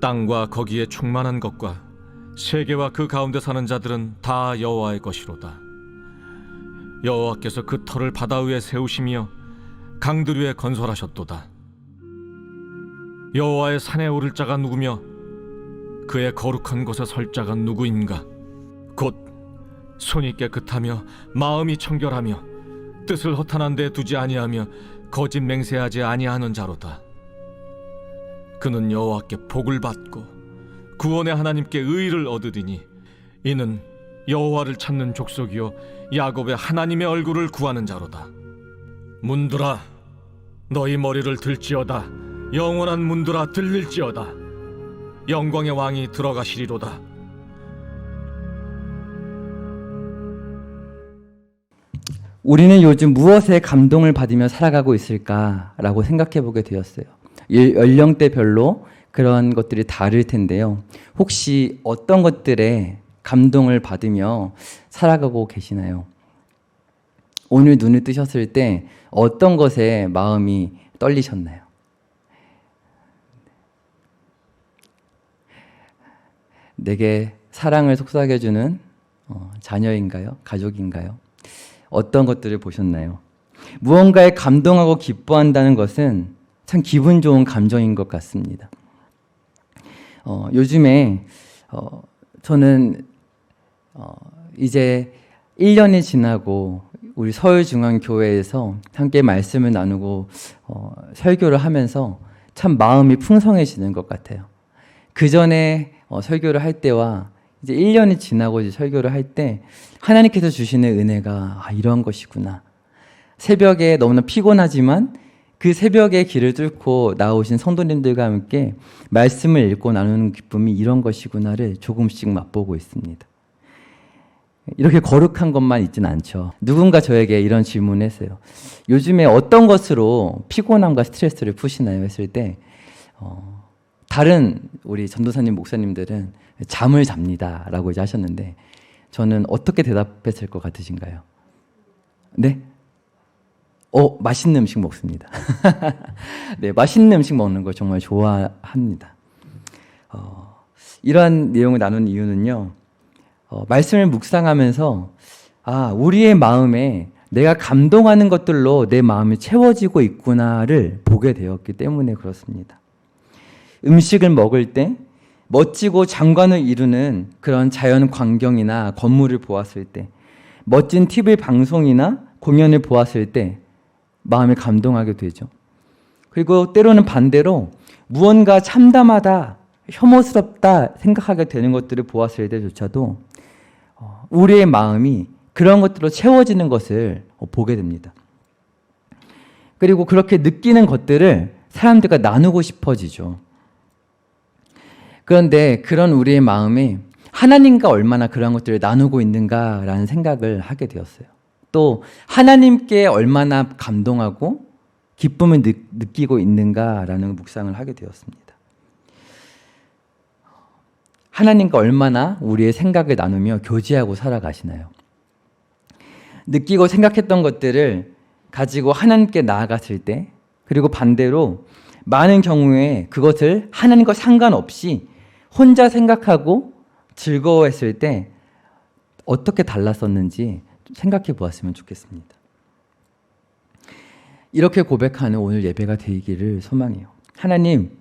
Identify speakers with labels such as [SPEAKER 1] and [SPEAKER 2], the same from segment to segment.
[SPEAKER 1] 땅과 거기에 충만한 것과 세계와 그 가운데 사는 자들은 다 여호와의 것이로다. 여호와께서 그 터를 바다 위에 세우시며 강들 위에 건설하셨도다. 여호와의 산에 오를 자가 누구며 그의 거룩한 곳에 설 자가 누구인가? 곧 손이 깨끗하며 마음이 청결하며 뜻을 허탄한 데 두지 아니하며 거짓 맹세하지 아니하는 자로다. 그는 여호와께 복을 받고 구원의 하나님께 의를 얻으리니 이는 여호와를 찾는 족속이요 야곱의 하나님의 얼굴을 구하는 자로다. 문들아 너희 머리를 들지어다. 영원한 문들아 들릴지어다. 영광의 왕이 들어가시리로다.
[SPEAKER 2] 우리는 요즘 무엇에 감동을 받으며 살아가고 있을까라고 생각해 보게 되었어요. 연령대별로 그런 것들이 다를 텐데요. 혹시 어떤 것들에 감동을 받으며 살아가고 계시나요? 오늘 눈을 뜨셨을 때 어떤 것에 마음이 떨리셨나요? 내게 사랑을 속삭여주는 자녀인가요? 가족인가요? 어떤 것들을 보셨나요? 무언가에 감동하고 기뻐한다는 것은 참 기분 좋은 감정인 것 같습니다. 요즘에 저는 이제 1년이 지나고 우리 서울중앙교회에서 함께 말씀을 나누고 설교를 하면서 참 마음이 풍성해지는 것 같아요. 그 전에 설교를 할 때와 이제 1년이 지나고 이제 설교를 할 때 하나님께서 주시는 은혜가 이런 것이구나. 새벽에 너무나 피곤하지만 그 새벽에 길을 뚫고 나오신 성도님들과 함께 말씀을 읽고 나누는 기쁨이 이런 것이구나를 조금씩 맛보고 있습니다. 이렇게 거룩한 것만 있진 않죠. 누군가 저에게 이런 질문을 했어요. 요즘에 어떤 것으로 피곤함과 스트레스를 푸시나요? 했을 때 다른 우리 전도사님, 목사님들은 잠을 잡니다 라고 이제 하셨는데 저는 어떻게 대답했을 것 같으신가요? 네? 맛있는 음식 먹습니다. 네, 맛있는 음식 먹는 걸 정말 좋아합니다. 이러한 내용을 나눈 이유는요, 말씀을 묵상하면서 우리의 마음에 내가 감동하는 것들로 내 마음이 채워지고 있구나를 보게 되었기 때문에 그렇습니다. 음식을 먹을 때 멋지고 장관을 이루는 그런 자연 광경이나 건물을 보았을 때, 멋진 TV 방송이나 공연을 보았을 때 마음이 감동하게 되죠. 그리고 때로는 반대로 무언가 참담하다, 혐오스럽다 생각하게 되는 것들을 보았을 때조차도 우리의 마음이 그런 것들로 채워지는 것을 보게 됩니다. 그리고 그렇게 느끼는 것들을 사람들과 나누고 싶어지죠. 그런데 그런 우리의 마음이 하나님과 얼마나 그런 것들을 나누고 있는가라는 생각을 하게 되었어요. 또 하나님께 얼마나 감동하고 기쁨을 느끼고 있는가라는 묵상을 하게 되었습니다. 하나님과 얼마나 우리의 생각을 나누며 교제하고 살아가시나요? 느끼고 생각했던 것들을 가지고 하나님께 나아갔을 때, 그리고 반대로 많은 경우에 그것을 하나님과 상관없이 혼자 생각하고 즐거워했을 때 어떻게 달랐었는지 생각해 보았으면 좋겠습니다. 이렇게 고백하는 오늘 예배가 되기를 소망해요. 하나님,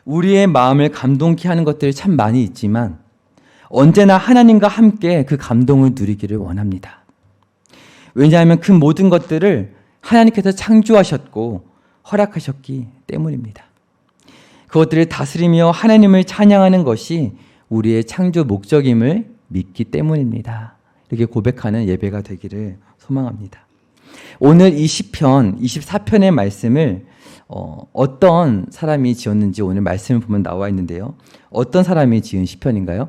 [SPEAKER 2] 우리의 마음을 감동케 하는 것들이 참 많이 있지만 언제나 하나님과 함께 그 감동을 누리기를 원합니다. 왜냐하면 그 모든 것들을 하나님께서 창조하셨고 허락하셨기 때문입니다. 그것들을 다스리며 하나님을 찬양하는 것이 우리의 창조 목적임을 믿기 때문입니다. 이렇게 고백하는 예배가 되기를 소망합니다. 오늘 이 시편 24편의 말씀을 어떤 사람이 지었는지 오늘 말씀을 보면 나와 있는데요. 어떤 사람이 지은 시편인가요?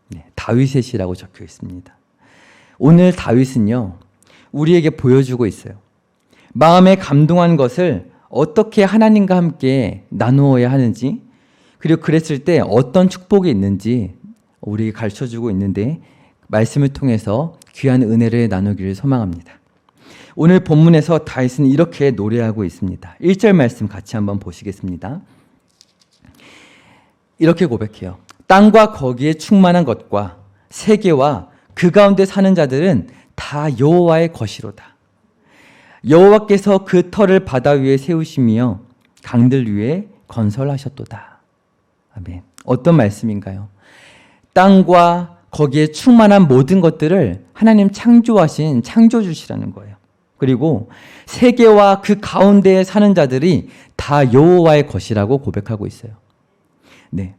[SPEAKER 2] 네, 다윗의 시라고 적혀 있습니다. 오늘 다윗은요, 우리에게 보여주고 있어요. 마음에 감동한 것을 어떻게 하나님과 함께 나누어야 하는지, 그리고 그랬을 때 어떤 축복이 있는지 우리에게 가르쳐주고 있는데 말씀을 통해서 귀한 은혜를 나누기를 소망합니다. 오늘 본문에서 다윗은 이렇게 노래하고 있습니다. 1절 말씀 같이 한번 보시겠습니다. 이렇게 고백해요. 땅과 거기에 충만한 것과 세계와 그 가운데 사는 자들은 다 여호와의 것이로다. 여호와께서 그 터를 바다 위에 세우시며 강들 위에 건설하셨도다. 아멘. 어떤 말씀인가요? 땅과 거기에 충만한 모든 것들을 하나님 창조하신 창조주시라는 거예요. 그리고 세계와 그 가운데에 사는 자들이 다 여호와의 것이라고 고백하고 있어요. 네.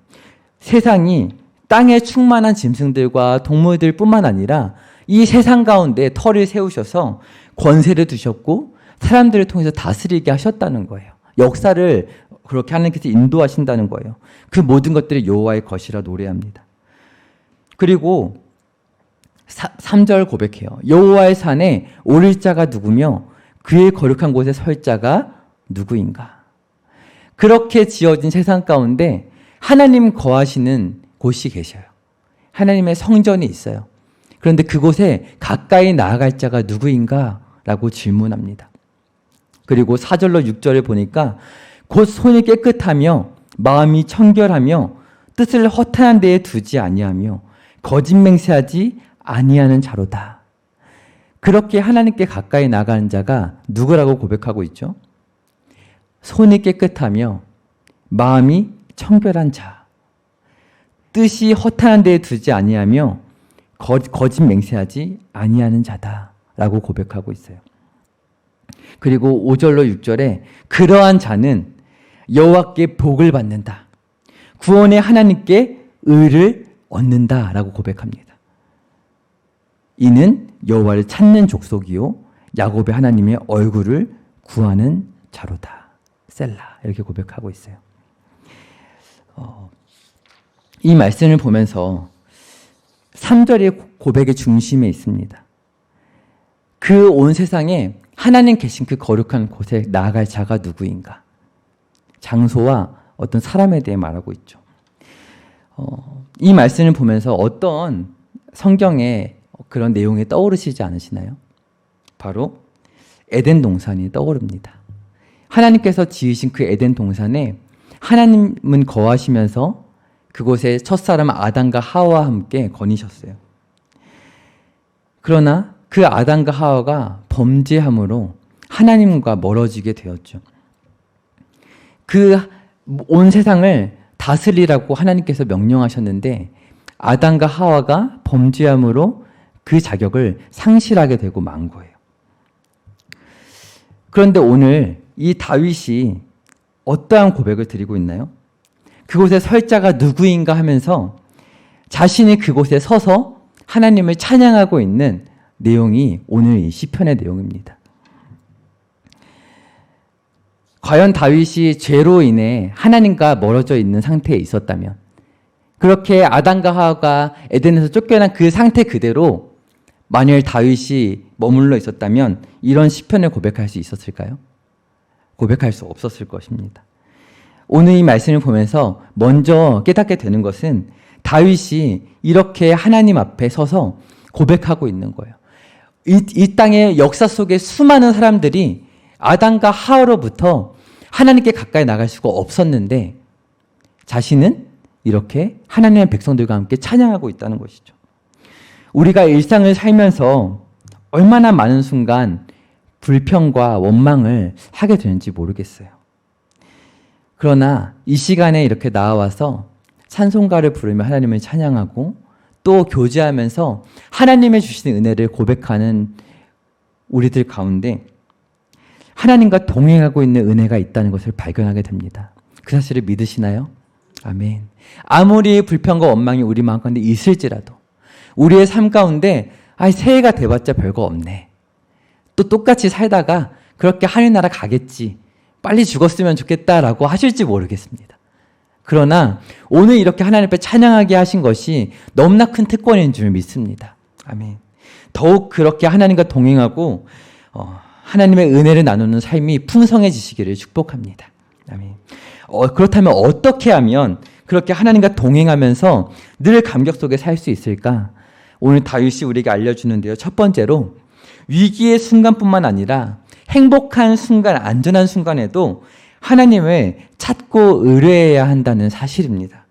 [SPEAKER 2] 세상이 땅에 충만한 짐승들과 동물들뿐만 아니라 이 세상 가운데 터를 세우셔서 권세를 두셨고 사람들을 통해서 다스리게 하셨다는 거예요. 역사를 그렇게 하나님께서 인도하신다는 거예요. 그 모든 것들이 여호와의 것이라 노래합니다. 그리고 3절 고백해요. 여호와의 산에 오를 자가 누구며 그의 거룩한 곳에 설 자가 누구인가. 그렇게 지어진 세상 가운데 하나님 거하시는 곳이 계셔요. 하나님의 성전이 있어요. 그런데 그곳에 가까이 나아갈 자가 누구인가? 라고 질문합니다. 그리고 4절로 6절에 보니까 곧 손이 깨끗하며 마음이 청결하며 뜻을 허탄한 데에 두지 아니하며 거짓 맹세하지 아니하는 자로다. 그렇게 하나님께 가까이 나가는 자가 누구라고 고백하고 있죠? 손이 깨끗하며 마음이 청결한 자, 뜻이 허탄한 데에 두지 아니하며 거짓 맹세하지 아니하는 자다라고 고백하고 있어요. 그리고 5절로 6절에 그러한 자는 여호와께 복을 받는다. 구원의 하나님께 의를 얻는다라고 고백합니다. 이는 여호와를 찾는 족속이요 야곱의 하나님의 얼굴을 구하는 자로다. 셀라 이렇게 고백하고 있어요. 이 말씀을 보면서 3절의 고백의 중심에 있습니다. 그 온 세상에 하나님 계신 그 거룩한 곳에 나아갈 자가 누구인가? 장소와 어떤 사람에 대해 말하고 있죠. 이 말씀을 보면서 어떤 성경의 그런 내용이 떠오르시지 않으시나요? 바로 에덴 동산이 떠오릅니다. 하나님께서 지으신 그 에덴 동산에 하나님은 거하시면서 그곳에 첫사람 아담과 하와와 함께 거니셨어요. 그러나 그 아담과 하와가 범죄함으로 하나님과 멀어지게 되었죠. 그 온 세상을 다스리라고 하나님께서 명령하셨는데 아담과 하와가 범죄함으로 그 자격을 상실하게 되고 만 거예요. 그런데 오늘 이 다윗이 어떠한 고백을 드리고 있나요? 그곳에 설 자가 누구인가 하면서 자신이 그곳에 서서 하나님을 찬양하고 있는 내용이 오늘 이 시편의 내용입니다. 과연 다윗이 죄로 인해 하나님과 멀어져 있는 상태에 있었다면, 그렇게 아담과 하와가 에덴에서 쫓겨난 그 상태 그대로 만일 다윗이 머물러 있었다면 이런 시편을 고백할 수 있었을까요? 고백할 수 없었을 것입니다. 오늘 이 말씀을 보면서 먼저 깨닫게 되는 것은 다윗이 이렇게 하나님 앞에 서서 고백하고 있는 거예요. 이 땅의 역사 속에 수많은 사람들이 아담과 하와로부터 하나님께 가까이 나갈 수가 없었는데 자신은 이렇게 하나님의 백성들과 함께 찬양하고 있다는 것이죠. 우리가 일상을 살면서 얼마나 많은 순간 불평과 원망을 하게 되는지 모르겠어요. 그러나 이 시간에 이렇게 나와서 찬송가를 부르며 하나님을 찬양하고 또 교제하면서 하나님의 주시는 은혜를 고백하는 우리들 가운데 하나님과 동행하고 있는 은혜가 있다는 것을 발견하게 됩니다. 그 사실을 믿으시나요? 아멘. 아무리 불평과 원망이 우리 마음 가운데 있을지라도 우리의 삶 가운데 새해가 돼봤자 별거 없네. 또 똑같이 살다가 그렇게 하늘나라 가겠지. 빨리 죽었으면 좋겠다라고 하실지 모르겠습니다. 그러나 오늘 이렇게 하나님 앞에 찬양하게 하신 것이 너무나 큰 특권인 줄 믿습니다. 아멘. 더욱 그렇게 하나님과 동행하고 하나님의 은혜를 나누는 삶이 풍성해지시기를 축복합니다. 아멘. 그렇다면 어떻게 하면 그렇게 하나님과 동행하면서 늘 감격 속에 살 수 있을까? 오늘 다윗이 우리에게 알려주는데요. 첫 번째로 위기의 순간뿐만 아니라 행복한 순간, 안전한 순간에도 하나님을 찾고 의뢰해야 한다는 사실입니다.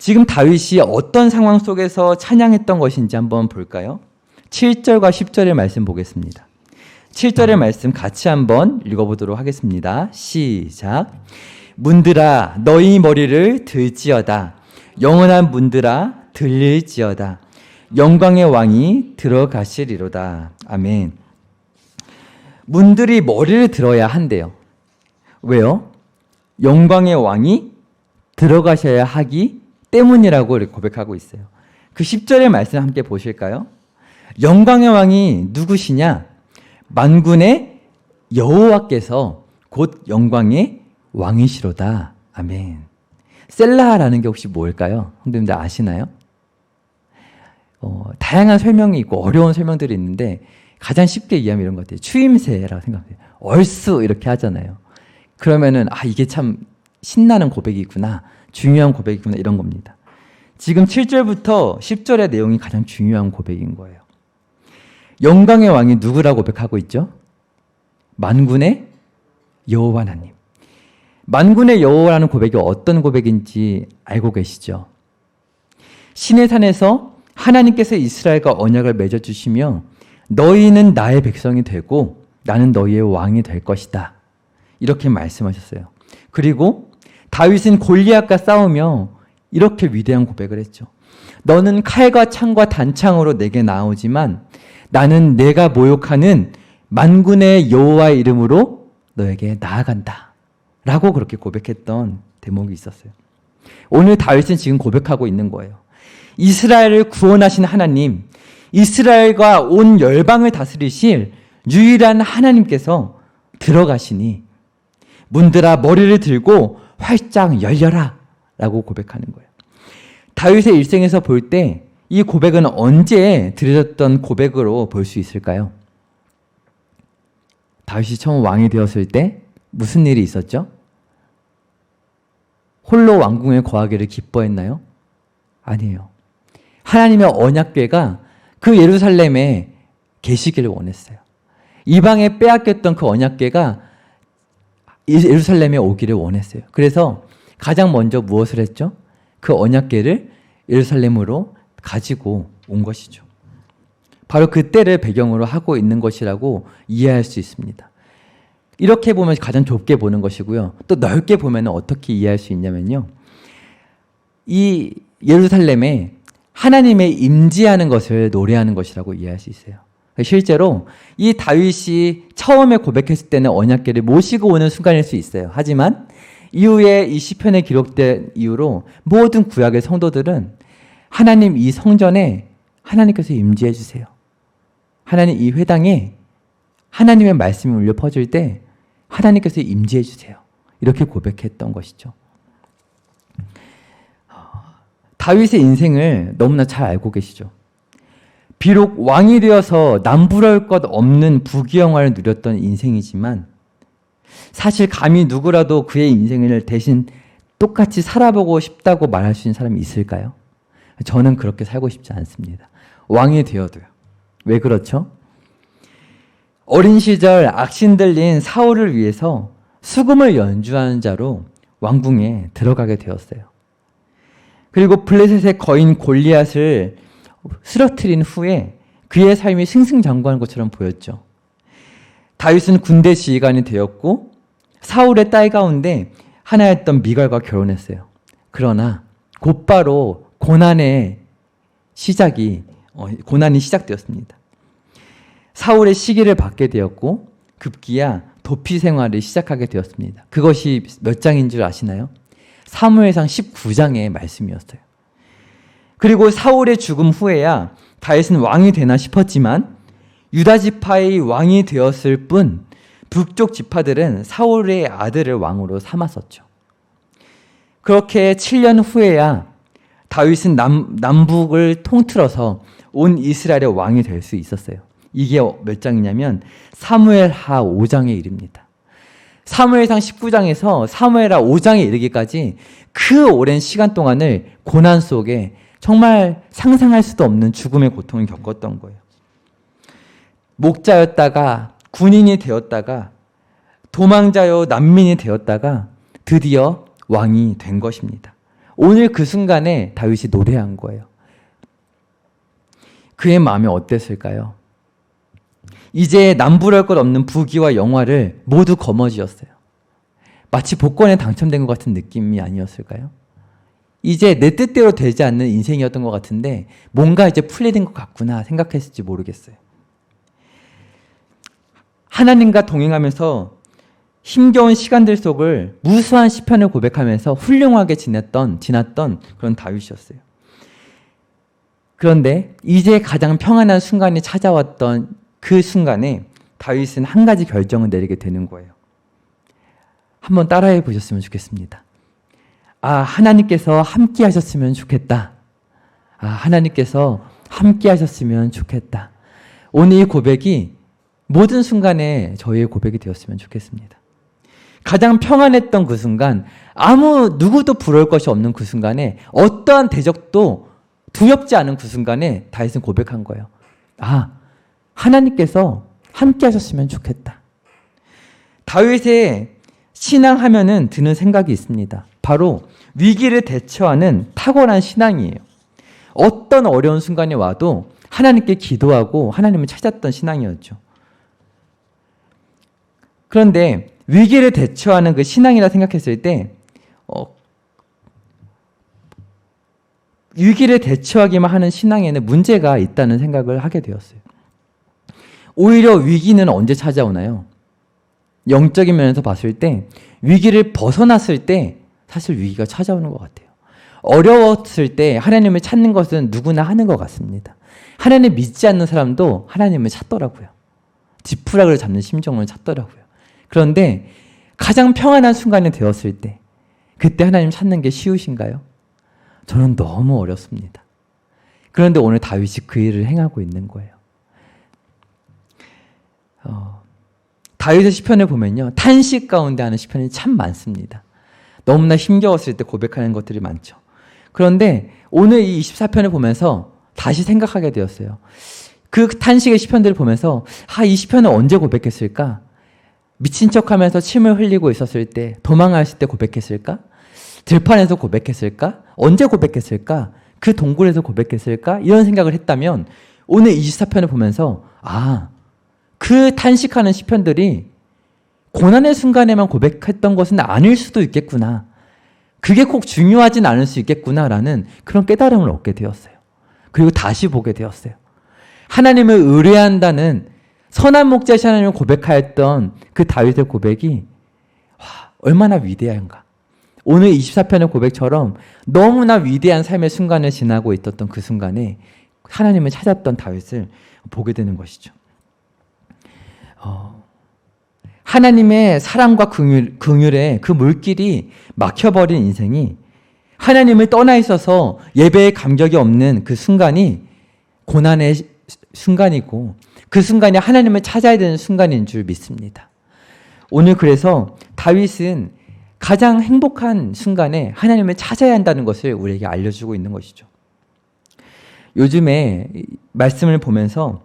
[SPEAKER 2] 지금 다윗이 어떤 상황 속에서 찬양했던 것인지 한번 볼까요? 7절과 10절의 말씀 보겠습니다. 7절의 말씀 같이 한번 읽어보도록 하겠습니다. 시작. 문들아 너희 머리를 들지어다. 영원한 문들아 들릴지어다. 영광의 왕이 들어가시리로다. 아멘. 문들이 머리를 들어야 한대요. 왜요? 영광의 왕이 들어가셔야 하기 때문이라고 이렇게 고백하고 있어요. 그 10절의 말씀 함께 보실까요? 영광의 왕이 누구시냐? 만군의 여호와께서 곧 영광의 왕이시로다. 아멘. 셀라라는 게 혹시 뭘까요? 형님들 아시나요? 다양한 설명이 있고 어려운 설명들이 있는데 가장 쉽게 이해하면 이런 것 같아요. 추임새라고 생각해요. 얼쑤 이렇게 하잖아요. 그러면은 이게 참 신나는 고백이구나. 중요한 고백이구나 이런 겁니다. 지금 7절부터 10절의 내용이 가장 중요한 고백인 거예요. 영광의 왕이 누구라고 고백하고 있죠? 만군의 여호와 하나님. 만군의 여호와라는 고백이 어떤 고백인지 알고 계시죠? 신의 산에서 하나님께서 이스라엘과 언약을 맺어주시며 너희는 나의 백성이 되고 나는 너희의 왕이 될 것이다. 이렇게 말씀하셨어요. 그리고 다윗은 골리앗과 싸우며 이렇게 위대한 고백을 했죠. 너는 칼과 창과 단창으로 내게 나오지만 나는 내가 모욕하는 만군의 여호와의 이름으로 너에게 나아간다. 라고 그렇게 고백했던 대목이 있었어요. 오늘 다윗은 지금 고백하고 있는 거예요. 이스라엘을 구원하신 하나님, 이스라엘과 온 열방을 다스리실 유일한 하나님께서 들어가시니 문들아 머리를 들고 활짝 열려라 라고 고백하는 거예요. 다윗의 일생에서 볼 때 이 고백은 언제 드려졌던 고백으로 볼 수 있을까요? 다윗이 처음 왕이 되었을 때 무슨 일이 있었죠? 홀로 왕궁에 거하기를 기뻐했나요? 아니에요. 하나님의 언약궤가 그 예루살렘에 계시기를 원했어요. 이방에 빼앗겼던 그 언약궤가 예루살렘에 오기를 원했어요. 그래서 가장 먼저 무엇을 했죠? 그 언약궤를 예루살렘으로 가지고 온 것이죠. 바로 그때를 배경으로 하고 있는 것이라고 이해할 수 있습니다. 이렇게 보면 가장 좁게 보는 것이고요. 또 넓게 보면 어떻게 이해할 수 있냐면요. 이 예루살렘에 하나님의 임재하는 것을 노래하는 것이라고 이해할 수 있어요. 실제로 이 다윗이 처음에 고백했을 때는 언약궤를 모시고 오는 순간일 수 있어요. 하지만 이후에 이 시편에 기록된 이후로 모든 구약의 성도들은 하나님 이 성전에 하나님께서 임재해 주세요. 하나님 이 회당에 하나님의 말씀이 울려 퍼질 때 하나님께서 임재해 주세요. 이렇게 고백했던 것이죠. 다윗의 인생을 너무나 잘 알고 계시죠. 비록 왕이 되어서 남부러울 것 없는 부귀영화를 누렸던 인생이지만 사실 감히 누구라도 그의 인생을 대신 똑같이 살아보고 싶다고 말할 수 있는 사람이 있을까요? 저는 그렇게 살고 싶지 않습니다. 왕이 되어도요. 왜 그렇죠? 어린 시절 악신 들린 사울을 위해서 수금을 연주하는 자로 왕궁에 들어가게 되었어요. 그리고 블레셋의 거인 골리앗을 쓰러뜨린 후에 그의 삶이 승승장구하는 것처럼 보였죠. 다윗은 군대 지휘관이 되었고 사울의 딸 가운데 하나였던 미갈과 결혼했어요. 그러나 곧바로 고난이 시작되었습니다. 사울의 시기를 받게 되었고 급기야 도피 생활을 시작하게 되었습니다. 그것이 몇 장인 줄 아시나요? 사무엘상 19장의 말씀이었어요. 그리고 사울의 죽음 후에야 다윗은 왕이 되나 싶었지만 유다 지파의 왕이 되었을 뿐 북쪽 지파들은 사울의 아들을 왕으로 삼았었죠. 그렇게 7년 후에야 다윗은 남북을 통틀어서 온 이스라엘의 왕이 될 수 있었어요. 이게 몇 장이냐면 사무엘하 5장의 일입니다. 사무엘상 19장에서 사무엘하 5장에 이르기까지 그 오랜 시간 동안을 고난 속에 정말 상상할 수도 없는 죽음의 고통을 겪었던 거예요. 목자였다가 군인이 되었다가 도망자요 난민이 되었다가 드디어 왕이 된 것입니다. 오늘 그 순간에 다윗이 노래한 거예요. 그의 마음이 어땠을까요? 이제 남부할 것 없는 부귀와 영화를 모두 거머쥐었어요. 마치 복권에 당첨된 것 같은 느낌이 아니었을까요? 이제 내 뜻대로 되지 않는 인생이었던 것 같은데 뭔가 이제 풀리는 것 같구나 생각했을지 모르겠어요. 하나님과 동행하면서 힘겨운 시간들 속을 무수한 시편을 고백하면서 훌륭하게 지났던 그런 다윗이었어요. 그런데 이제 가장 평안한 순간이 찾아왔던 그 순간에 다윗은 한 가지 결정을 내리게 되는 거예요. 한번 따라해 보셨으면 좋겠습니다. 하나님께서 함께 하셨으면 좋겠다. 하나님께서 함께 하셨으면 좋겠다. 오늘 이 고백이 모든 순간에 저희의 고백이 되었으면 좋겠습니다. 가장 평안했던 그 순간, 누구도 부러울 것이 없는 그 순간에, 어떠한 대적도 두렵지 않은 그 순간에 다윗은 고백한 거예요. 하나님께서 함께 하셨으면 좋겠다. 다윗의 신앙하면은 드는 생각이 있습니다. 바로 위기를 대처하는 탁월한 신앙이에요. 어떤 어려운 순간이 와도 하나님께 기도하고 하나님을 찾았던 신앙이었죠. 그런데 위기를 대처하는 그 신앙이라 생각했을 때 위기를 대처하기만 하는 신앙에는 문제가 있다는 생각을 하게 되었어요. 오히려 위기는 언제 찾아오나요? 영적인 면에서 봤을 때 위기를 벗어났을 때 사실 위기가 찾아오는 것 같아요. 어려웠을 때 하나님을 찾는 것은 누구나 하는 것 같습니다. 하나님 믿지 않는 사람도 하나님을 찾더라고요. 지푸라기를 잡는 심정을 찾더라고요. 그런데 가장 평안한 순간이 되었을 때 그때 하나님 찾는 게 쉬우신가요? 저는 너무 어렵습니다. 그런데 오늘 다윗이 그 일을 행하고 있는 거예요. 다윗의 시편을 보면요. 탄식 가운데 하는 시편이 참 많습니다. 너무나 힘겨웠을 때 고백하는 것들이 많죠. 그런데 오늘 이 24편을 보면서 다시 생각하게 되었어요. 그 탄식의 시편들을 보면서 이 시편을 언제 고백했을까? 미친 척하면서 침을 흘리고 있었을 때, 도망했을 때 고백했을까? 들판에서 고백했을까? 언제 고백했을까? 그 동굴에서 고백했을까? 이런 생각을 했다면 오늘 24편을 보면서 그 탄식하는 시편들이 고난의 순간에만 고백했던 것은 아닐 수도 있겠구나. 그게 꼭 중요하진 않을 수 있겠구나라는 그런 깨달음을 얻게 되었어요. 그리고 다시 보게 되었어요. 하나님을 의뢰한다는 선한 목자신 하나님을 고백하였던 그 다윗의 고백이 얼마나 위대한가. 오늘 24편의 고백처럼 너무나 위대한 삶의 순간을 지나고 있었던 그 순간에 하나님을 찾았던 다윗을 보게 되는 것이죠. 하나님의 사랑과 긍휼에 그 물길이 막혀버린 인생이 하나님을 떠나 있어서 예배에 감격이 없는 그 순간이 고난의 순간이고 그 순간이 하나님을 찾아야 되는 순간인 줄 믿습니다. 오늘 그래서 다윗은 가장 행복한 순간에 하나님을 찾아야 한다는 것을 우리에게 알려주고 있는 것이죠. 요즘에 말씀을 보면서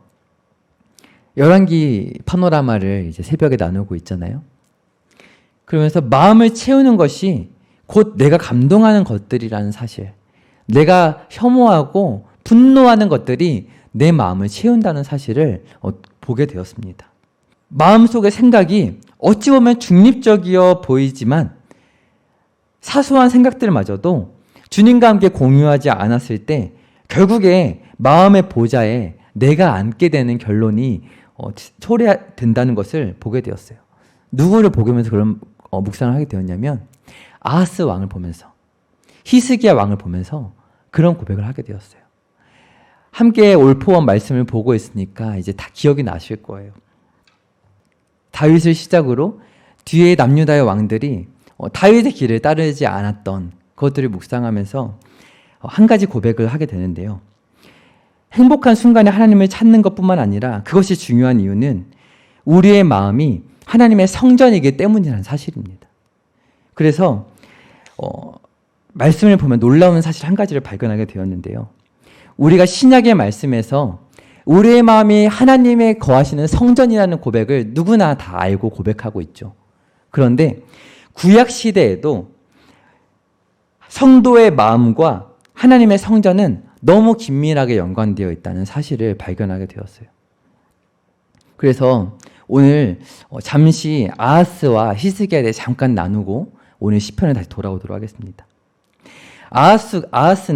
[SPEAKER 2] 열왕기 파노라마를 이제 새벽에 나누고 있잖아요. 그러면서 마음을 채우는 것이 곧 내가 감동하는 것들이라는 사실, 내가 혐오하고 분노하는 것들이 내 마음을 채운다는 사실을 보게 되었습니다. 마음속의 생각이 어찌 보면 중립적이어 보이지만 사소한 생각들마저도 주님과 함께 공유하지 않았을 때 결국에 마음의 보좌에 내가 앉게 되는 결론이 초래된다는 것을 보게 되었어요. 누구를 보면서 그런 묵상을 하게 되었냐면 아하스 왕을 보면서, 히스기야 왕을 보면서 그런 고백을 하게 되었어요. 함께 올포원 말씀을 보고 있으니까 이제 다 기억이 나실 거예요. 다윗을 시작으로 뒤에 남유다의 왕들이 다윗의 길을 따르지 않았던 그것들을 묵상하면서 한 가지 고백을 하게 되는데요. 행복한 순간에 하나님을 찾는 것뿐만 아니라 그것이 중요한 이유는 우리의 마음이 하나님의 성전이기 때문이라는 사실입니다. 그래서 말씀을 보면 놀라운 사실 한 가지를 발견하게 되었는데요. 우리가 신약의 말씀에서 우리의 마음이 하나님의 거하시는 성전이라는 고백을 누구나 다 알고 고백하고 있죠. 그런데 구약 시대에도 성도의 마음과 하나님의 성전은 너무 긴밀하게 연관되어 있다는 사실을 발견하게 되었어요. 그래서 오늘 잠시 아하스와 히스기야에 대해 잠깐 나누고 오늘 시편에 다시 돌아오도록 하겠습니다. 아하스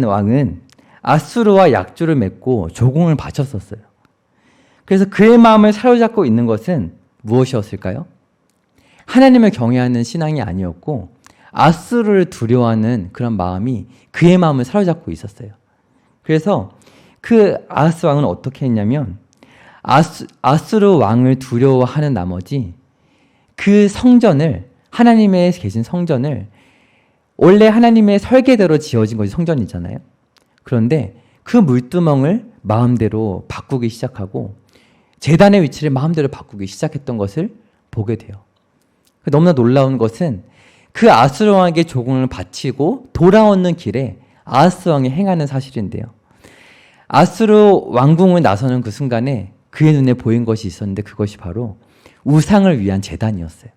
[SPEAKER 2] 왕은 아수르와 약조를 맺고 조공을 바쳤었어요. 그래서 그의 마음을 사로잡고 있는 것은 무엇이었을까요? 하나님을 경외하는 신앙이 아니었고 아수르를 두려워하는 그런 마음이 그의 마음을 사로잡고 있었어요. 그래서 그 아하스 왕은 어떻게 했냐면 아수르 왕을 두려워하는 나머지 그 성전을, 하나님의 계신 성전을, 원래 하나님의 설계대로 지어진 것이 성전이잖아요. 그런데 그 물두멍을 마음대로 바꾸기 시작하고 제단의 위치를 마음대로 바꾸기 시작했던 것을 보게 돼요. 너무나 놀라운 것은 그 아수르 왕에게 조공을 바치고 돌아오는 길에 아하스 왕이 행하는 사실인데요. 아수르 왕궁을 나서는 그 순간에 그의 눈에 보인 것이 있었는데 그것이 바로 우상을 위한 제단이었어요.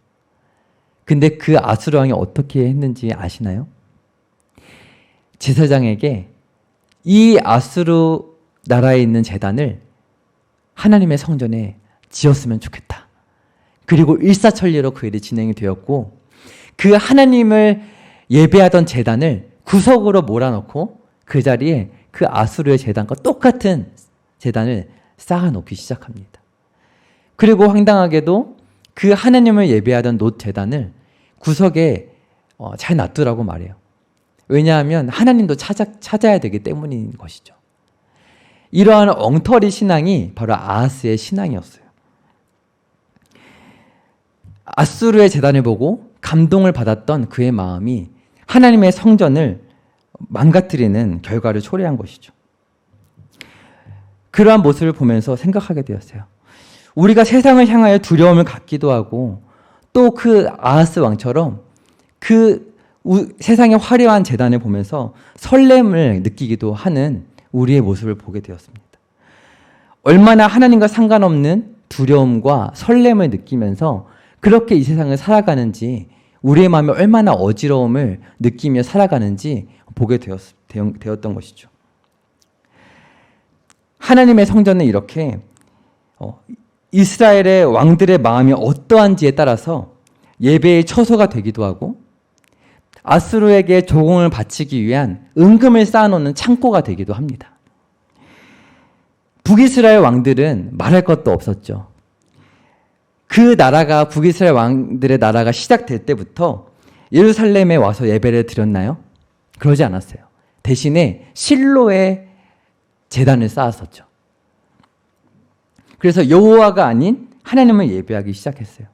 [SPEAKER 2] 근데 그 아수르 왕이 어떻게 했는지 아시나요? 제사장에게 이 아수르 나라에 있는 제단을 하나님의 성전에 지었으면 좋겠다. 그리고 일사천리로 그 일이 진행이 되었고 그 하나님을 예배하던 제단을 구석으로 몰아넣고 그 자리에 그 아수르의 제단과 똑같은 제단을 쌓아놓기 시작합니다. 그리고 황당하게도 그 하나님을 예배하던 놋 제단을 구석에 잘 놔두라고 말해요. 왜냐하면 하나님도 찾아야 되기 때문인 것이죠. 이러한 엉터리 신앙이 바로 아하스의 신앙이었어요. 아수르의 제단을 보고 감동을 받았던 그의 마음이 하나님의 성전을 망가뜨리는 결과를 초래한 것이죠. 그러한 모습을 보면서 생각하게 되었어요. 우리가 세상을 향하여 두려움을 갖기도 하고 또 그 아하스 왕처럼 그 세상의 화려한 제단을 보면서 설렘을 느끼기도 하는 우리의 모습을 보게 되었습니다. 얼마나 하나님과 상관없는 두려움과 설렘을 느끼면서 그렇게 이 세상을 살아가는지, 우리의 마음에 얼마나 어지러움을 느끼며 살아가는지 보게 되었던 것이죠. 하나님의 성전은 이렇게 이스라엘의 왕들의 마음이 어떠한지에 따라서 예배의 처소가 되기도 하고 아수르에게 조공을 바치기 위한 은금을 쌓아놓는 창고가 되기도 합니다. 북이스라엘 왕들은 말할 것도 없었죠. 그 나라가, 북이스라엘 왕들의 나라가 시작될 때부터 예루살렘에 와서 예배를 드렸나요? 그러지 않았어요. 대신에 실로에 제단을 쌓았었죠. 그래서 여호와가 아닌 하나님을 예배하기 시작했어요.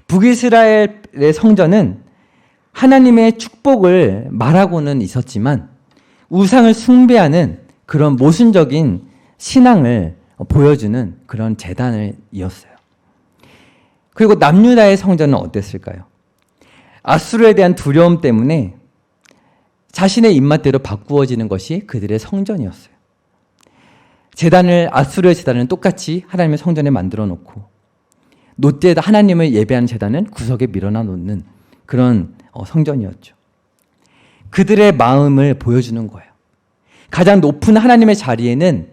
[SPEAKER 2] 북이스라엘의 성전은 하나님의 축복을 말하고는 있었지만 우상을 숭배하는 그런 모순적인 신앙을 보여주는 그런 제단을 이었어요. 그리고 남유다의 성전은 어땠을까요? 아수르에 대한 두려움 때문에 자신의 입맛대로 바꾸어지는 것이 그들의 성전이었어요. 아수르의 제단은 똑같이 하나님의 성전에 만들어 놓고 놋제다, 하나님을 예배하는 제단은 구석에 밀어놔 놓는 그런 성전이었죠. 그들의 마음을 보여주는 거예요. 가장 높은 하나님의 자리에는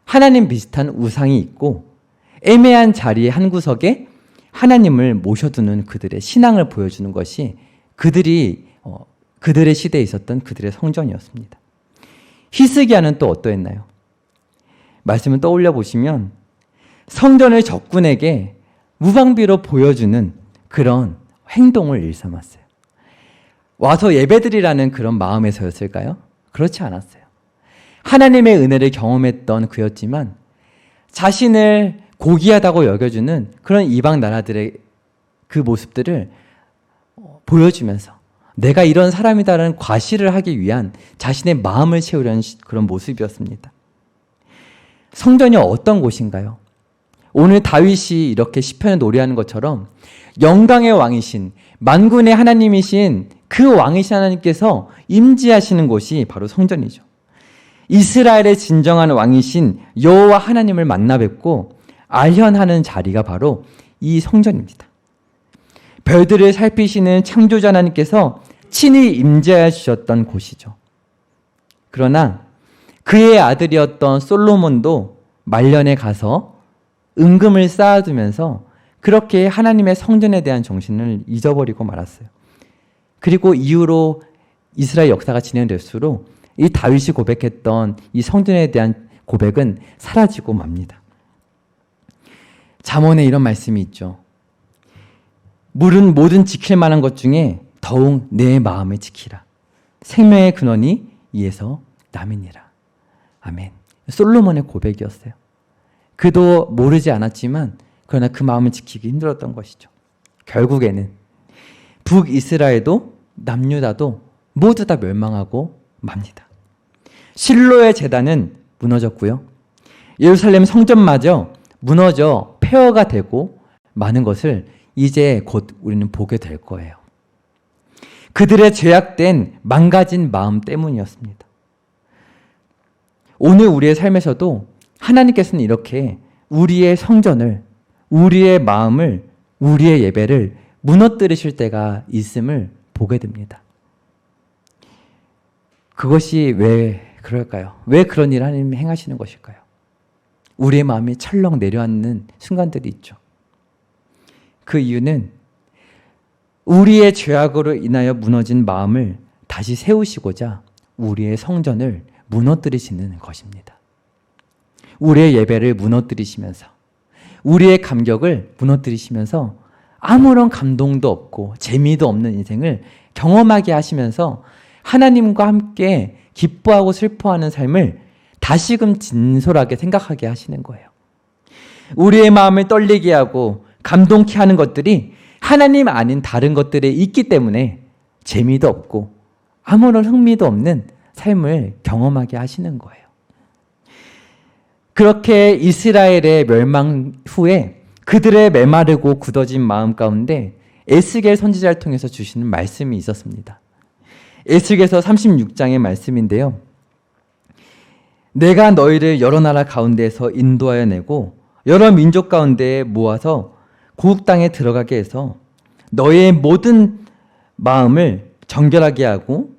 [SPEAKER 2] 하나님 비슷한 우상이 있고 애매한 자리의 한 구석에 하나님을 모셔두는 그들의 신앙을 보여주는 것이 그들의 시대에 있었던 그들의 성전이었습니다. 히스기야는 또 어떠했나요? 말씀을 떠올려 보시면 성전을 적군에게 무방비로 보여주는 그런 행동을 일삼았어요. 와서 예배드리라는 그런 마음에서였을까요? 그렇지 않았어요. 하나님의 은혜를 경험했던 그였지만 자신을 고귀하다고 여겨주는 그런 이방 나라들의 그 모습들을 보여주면서 내가 이런 사람이다라는 과시를 하기 위한 자신의 마음을 채우려는 그런 모습이었습니다. 성전이 어떤 곳인가요? 오늘 다윗이 이렇게 시편을 노래하는 것처럼 영광의 왕이신, 만군의 하나님이신 그 왕이신 하나님께서 임재하시는 곳이 바로 성전이죠. 이스라엘의 진정한 왕이신 여호와 하나님을 만나 뵙고 알현하는 자리가 바로 이 성전입니다. 별들을 살피시는 창조자 하나님께서 친히 임재하여 주셨던 곳이죠. 그러나 그의 아들이었던 솔로몬도 말년에 가서 은금을 쌓아두면서 그렇게 하나님의 성전에 대한 정신을 잊어버리고 말았어요. 그리고 이후로 이스라엘 역사가 진행될수록 이 다윗이 고백했던 이 성전에 대한 고백은 사라지고 맙니다. 잠언에 이런 말씀이 있죠. 물은 모든 지킬 만한 것 중에 더욱 내 마음을 지키라. 생명의 근원이 이에서 남이니라. 아멘. 솔로몬의 고백이었어요. 그도 모르지 않았지만 그러나 그 마음을 지키기 힘들었던 것이죠. 결국에는 북이스라엘도 남유다도 모두 다 멸망하고 맙니다. 실로의 제단은 무너졌고요. 예루살렘 성전마저 무너져 폐허가 되고 많은 것을 이제 곧 우리는 보게 될 거예요. 그들의 죄악된 망가진 마음 때문이었습니다. 오늘 우리의 삶에서도 하나님께서는 이렇게 우리의 성전을, 우리의 마음을, 우리의 예배를 무너뜨리실 때가 있음을 보게 됩니다. 그것이 왜 그럴까요? 왜 그런 일을 하나님이 행하시는 것일까요? 우리의 마음이 철렁 내려앉는 순간들이 있죠. 그 이유는 우리의 죄악으로 인하여 무너진 마음을 다시 세우시고자 우리의 성전을 무너뜨리시는 것입니다. 우리의 예배를 무너뜨리시면서 우리의 감격을 무너뜨리시면서 아무런 감동도 없고 재미도 없는 인생을 경험하게 하시면서 하나님과 함께 기뻐하고 슬퍼하는 삶을 다시금 진솔하게 생각하게 하시는 거예요. 우리의 마음을 떨리게 하고 감동케 하는 것들이 하나님 아닌 다른 것들에 있기 때문에 재미도 없고 아무런 흥미도 없는 삶을 경험하게 하시는 거예요. 그렇게 이스라엘의 멸망 후에 그들의 메마르고 굳어진 마음 가운데 에스겔 선지자를 통해서 주시는 말씀이 있었습니다. 에스겔서 36장의 말씀인데요. 내가 너희를 여러 나라 가운데에서 인도하여 내고 여러 민족 가운데에 모아서 고국 땅에 들어가게 해서 너희의 모든 마음을 정결하게 하고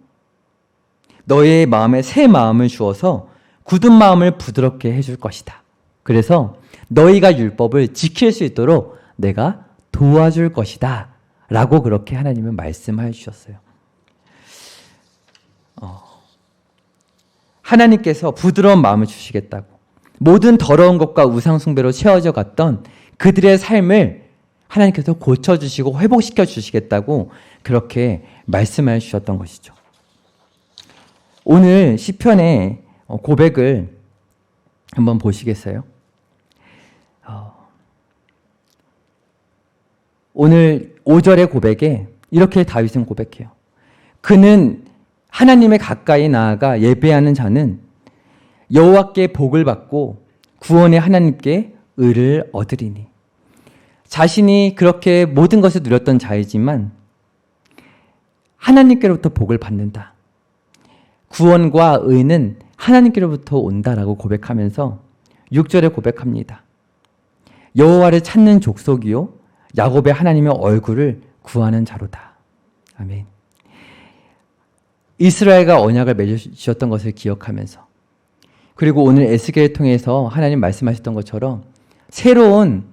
[SPEAKER 2] 너희의 마음에 새 마음을 주어서 굳은 마음을 부드럽게 해줄 것이다. 그래서 너희가 율법을 지킬 수 있도록 내가 도와줄 것이다. 라고 그렇게 하나님은 말씀해 주셨어요. 하나님께서 부드러운 마음을 주시겠다고 모든 더러운 것과 우상숭배로 채워져 갔던 그들의 삶을 하나님께서 고쳐주시고 회복시켜 주시겠다고 그렇게 말씀해 주셨던 것이죠. 오늘 시편의 고백을 한번 보시겠어요? 오늘 5절의 고백에 이렇게 다윗은 고백해요. 그는 하나님의 가까이 나아가 예배하는 자는 여호와께 복을 받고 구원의 하나님께 의를 얻으리니. 자신이 그렇게 모든 것을 누렸던 자이지만 하나님께로부터 복을 받는다. 구원과 의는 하나님께로부터 온다라고 고백하면서 6절에 고백합니다. 여호와를 찾는 족속이요 야곱의 하나님의 얼굴을 구하는 자로다. 아멘. 이스라엘과 언약을 맺으셨던 것을 기억하면서 그리고 오늘 에스겔을 통해서 하나님 말씀하셨던 것처럼 새로운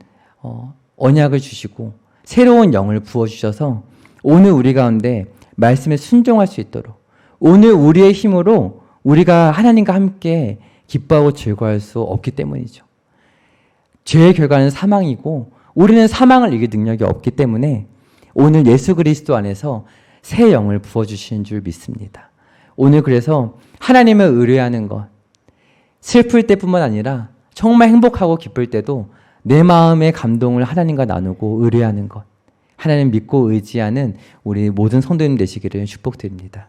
[SPEAKER 2] 언약을 주시고 새로운 영을 부어주셔서 오늘 우리 가운데 말씀에 순종할 수 있도록 오늘 우리의 힘으로 우리가 하나님과 함께 기뻐하고 즐거워할 수 없기 때문이죠. 죄의 결과는 사망이고 우리는 사망을 이길 능력이 없기 때문에 오늘 예수 그리스도 안에서 새 영을 부어주시는 줄 믿습니다. 오늘 그래서 하나님을 의뢰하는 것, 슬플 때뿐만 아니라 정말 행복하고 기쁠 때도 내 마음의 감동을 하나님과 나누고 의뢰하는 것, 하나님 믿고 의지하는 우리 모든 성도님 되시기를 축복드립니다.